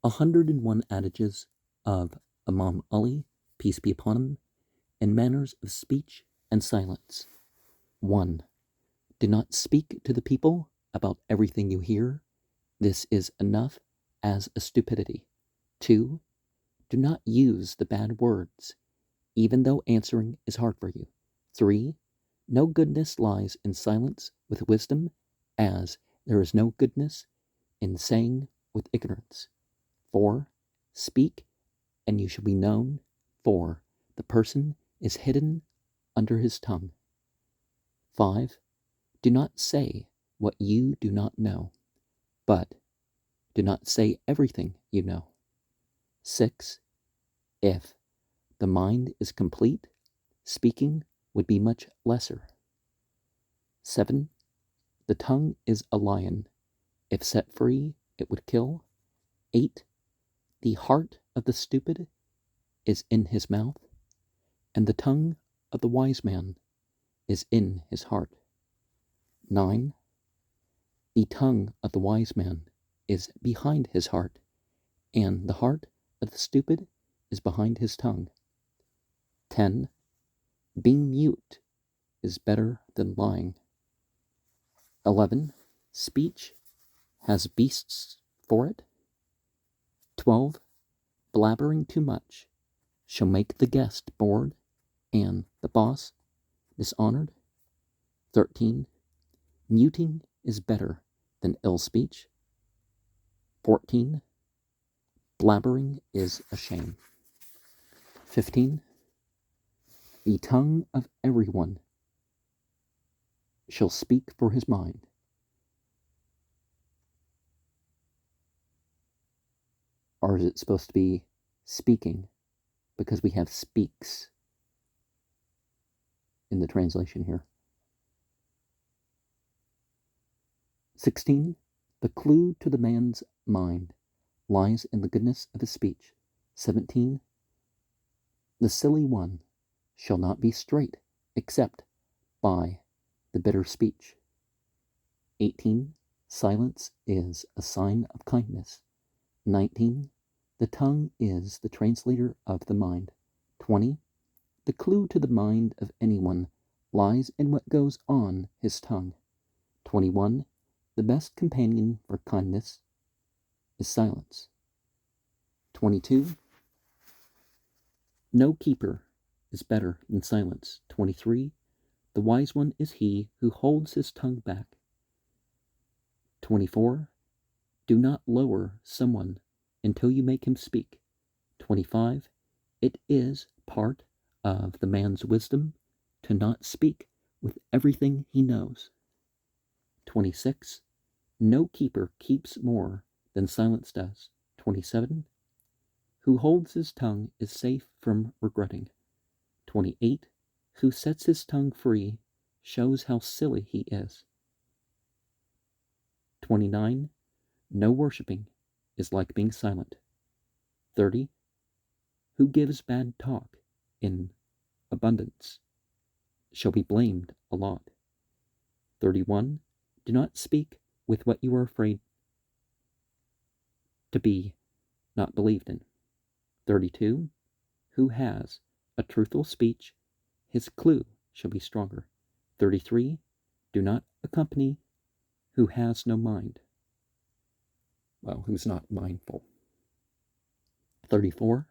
101 Adages of Imam Ali, peace be upon him, and manners of speech and silence. 1. Do not speak to the people about everything you hear. This is enough as a stupidity. 2. Do not use the bad words, even though answering is hard for you. 3. No goodness lies in silence with wisdom, as there is no goodness in saying with ignorance. 4. Speak, and you shall be known. 4. The person is hidden under his tongue. 5. Do not say what you do not know, but do not say everything you know. 6. If the mind is complete, speaking would be much lesser. 7. The tongue is a lion. If set free, it would kill. 8. The heart of the stupid is in his mouth, and the tongue of the wise man is in his heart. 9. The tongue of the wise man is behind his heart, and the heart of the stupid is behind his tongue. 10. Being mute is better than lying. 11. Speech has beasts for it. 12. Blabbering too much shall make the guest bored and the boss dishonored. 13. Muting is better than ill speech. 14. Blabbering is a shame. 15. The tongue of everyone shall speak for his mind. Or is it supposed to be speaking, because we have speaks in the translation here? 16. The clue to the man's mind lies in the goodness of his speech. 17. The silly one shall not be straight except by the bitter speech. 18. Silence is a sign of kindness. 19. The tongue is the translator of the mind. 20. The clue to the mind of anyone lies in what goes on his tongue. 21. The best companion for kindness is silence. 22. No keeper is better than silence. 23. The wise one is he who holds his tongue back. 24. Do not lower someone until you make him speak. 25. It is part of the man's wisdom to not speak with everything he knows. 26. No keeper keeps more than silence does. 27. Who holds his tongue is safe from regretting. 28. Who sets his tongue free shows how silly he is. 29. No worshipping is like being silent. 30. Who gives bad talk in abundance shall be blamed a lot. 31. Do not speak with what you are afraid to be not believed in. 32. Who has a truthful speech, his clue shall be stronger. 33. Do not accompany who has no mind. Well, who's not mindful. 34.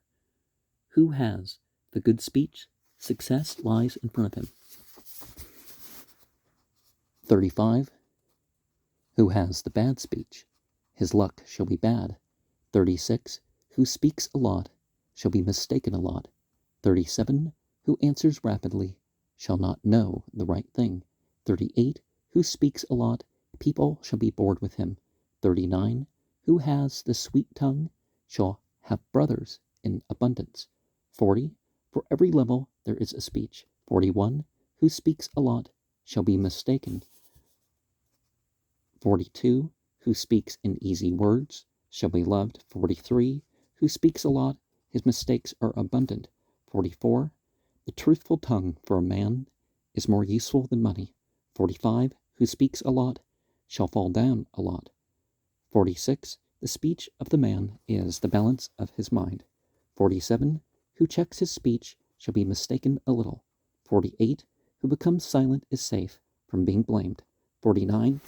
Who has the good speech, success lies in front of him. 35. Who has the bad speech, his luck shall be bad. 36. Who speaks a lot shall be mistaken a lot. 37. Who answers rapidly shall not know the right thing. 38. Who speaks a lot, people shall be bored with him. 39. Who has the sweet tongue shall have brothers in abundance. 40. For every level there is a speech. 41. Who speaks a lot shall be mistaken. 42. Who speaks in easy words shall be loved. 43. Who speaks a lot, his mistakes are abundant. 44. The truthful tongue for a man is more useful than money. 45. Who speaks a lot shall fall down a lot. 46. The speech of the man is the balance of his mind. 47. Who checks his speech shall be mistaken a little. 48. Who becomes silent is safe from being blamed. 49.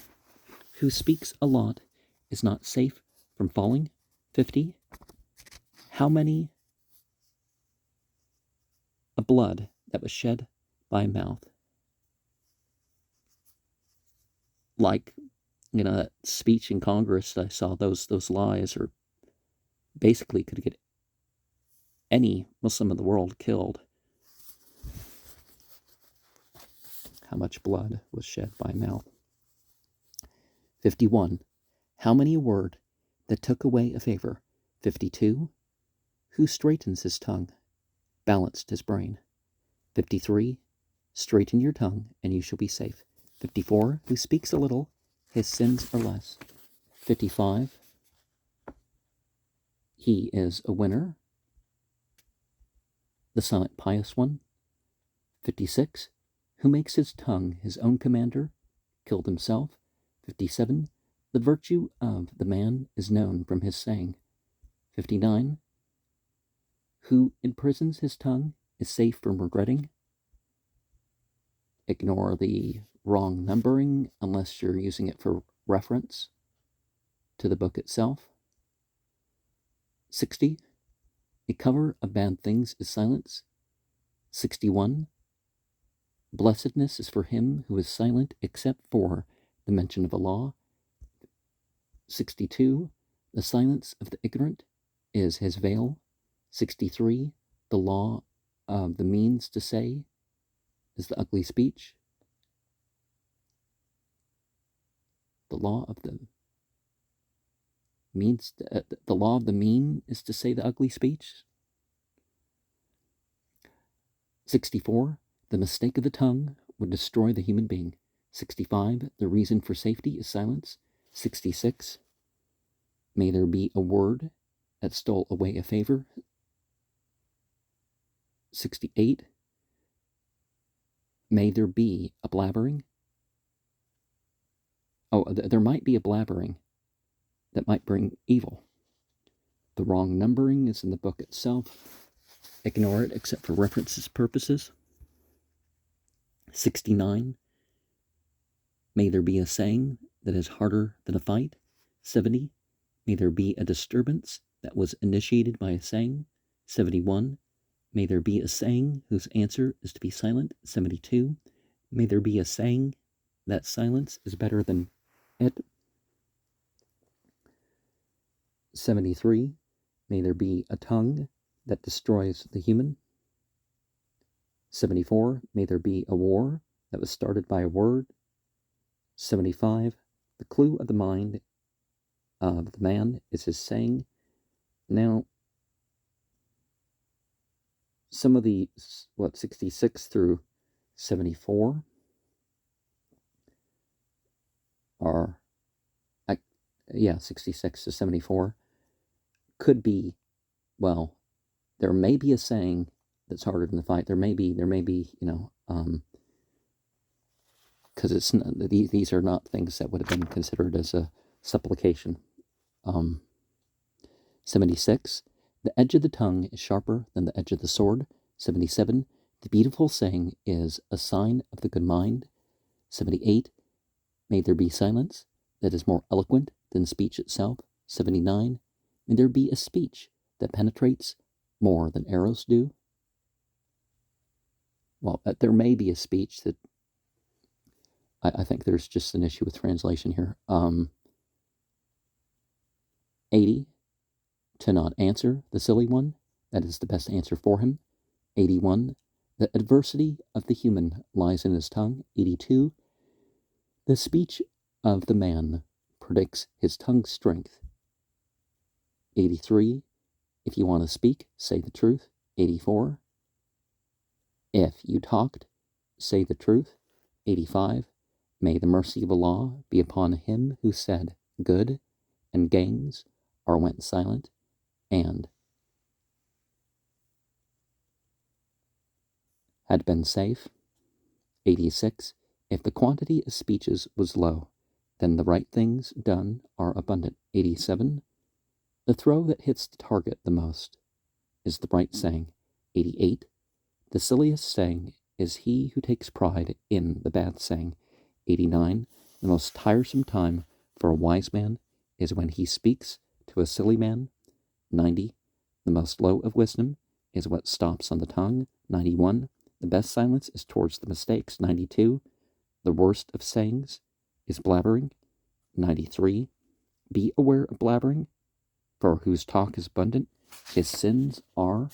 Who speaks a lot is not safe from falling. 50. How many a blood that was shed by a mouth. Like, that speech in Congress, I saw those lies are basically could get any Muslim in the world killed. How much blood was shed by a mouth. 51. How many a word that took away a favor. 52. Who straightens his tongue, balanced his brain. 53. Straighten your tongue, and you shall be safe. 54. Who speaks a little, his sins are less. 55. He is a winner, the silent pious one. 56. Who makes his tongue his own commander, killed himself. 57. The virtue of the man is known from his saying. 59. Who imprisons his tongue is safe from regretting. Ignore the wrong numbering unless you're using it for reference to the book itself. 60. A cover of bad things is silence. 61. Blessedness is for him who is silent except for the mention of a law. 62. The silence of the ignorant is his veil. 63. The law of the means to say is the ugly speech. The law of the means, the law of the mean is to say the ugly speech. 64. The mistake of the tongue would destroy the human being. 65. The reason for safety is silence. 66. May there be a word that stole away a favor. 68. May there be a blabbering. There might be a blabbering that might bring evil. The wrong numbering is in the book itself. Ignore it except for references purposes. 69. May there be a saying that is harder than a fight. 70. May there be a disturbance that was initiated by a saying. 71. May there be a saying whose answer is to be silent. 72. May there be a saying that silence is better than it. 73. May there be a tongue that destroys the human. 74. May there be a war that was started by a word. 75. The clue of the mind of the man is his saying. Now, some of the, 66 through 74 are, 66 to 74 could be, there may be a saying that's harder than the fight. There may be, because these are not things that would have been considered as a supplication. 76. The edge of the tongue is sharper than the edge of the sword. 77. The beautiful saying is a sign of the good mind. 78. May there be silence that is more eloquent than speech itself. 79. May there be a speech that penetrates more than arrows do. Well, there may be a speech that, I think there's just an issue with translation here. 80. To not answer the silly one, that is the best answer for him. 81. The adversity of the human lies in his tongue. 82. The speech of the man predicts his tongue's strength. 83. If you want to speak, say the truth. 84. If you talked, say the truth. 85. May the mercy of Allah be upon him who said good and gangs or went silent and had been safe. 86. If the quantity of speeches was low, then the right things done are abundant. 87. The throw that hits the target the most is the right saying. 88. The silliest saying is he who takes pride in the bad saying. 89. The most tiresome time for a wise man is when he speaks to a silly man. 90. The most low of wisdom is what stops on the tongue. 91. The best silence is towards the mistakes. 92. The worst of sayings is blabbering. 93. Be aware of blabbering, for whose talk is abundant, his sins are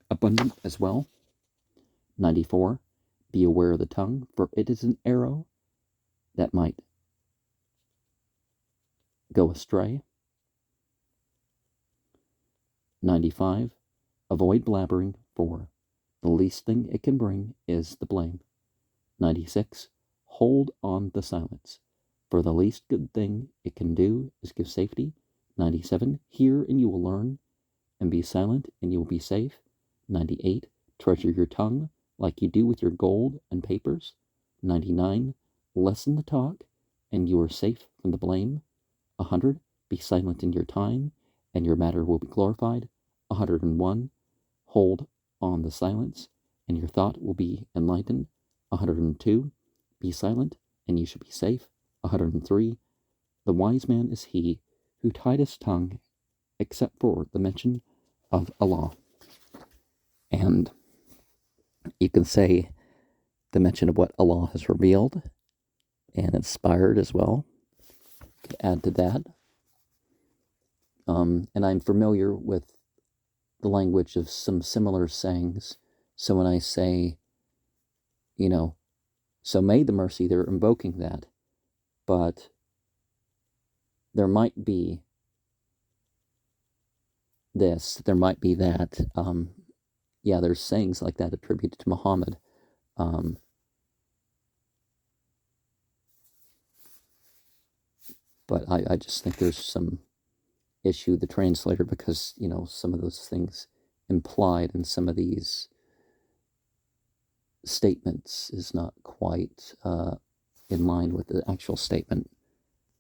abundant as well. 94. Be aware of the tongue, for it is an arrow that might go astray. 95. Avoid blabbering, for the least thing it can bring is the blame. 96. Hold on the silence, for the least good thing it can do is give safety. 97. Hear and you will learn, and be silent and you will be safe. 98. Treasure your tongue like you do with your gold and papers. 99. Lessen the talk and you are safe from the blame. 100. Be silent in your time and your matter will be glorified. 101. Hold on the silence and your thought will be enlightened. 102. Be silent and you shall be safe. 103. The wise man is he who tied his tongue except for the mention of Allah. And you can say the mention of what Allah has revealed and inspired as well. To add to that. And I'm familiar with the language of some similar sayings. So when I say, so may the mercy, they're invoking that. But there might be this, there might be that. There's sayings like that attributed to Muhammad. But I just think there's some issue, the translator, because, some of those things implied in some of these statements is not quite in line with the actual statement.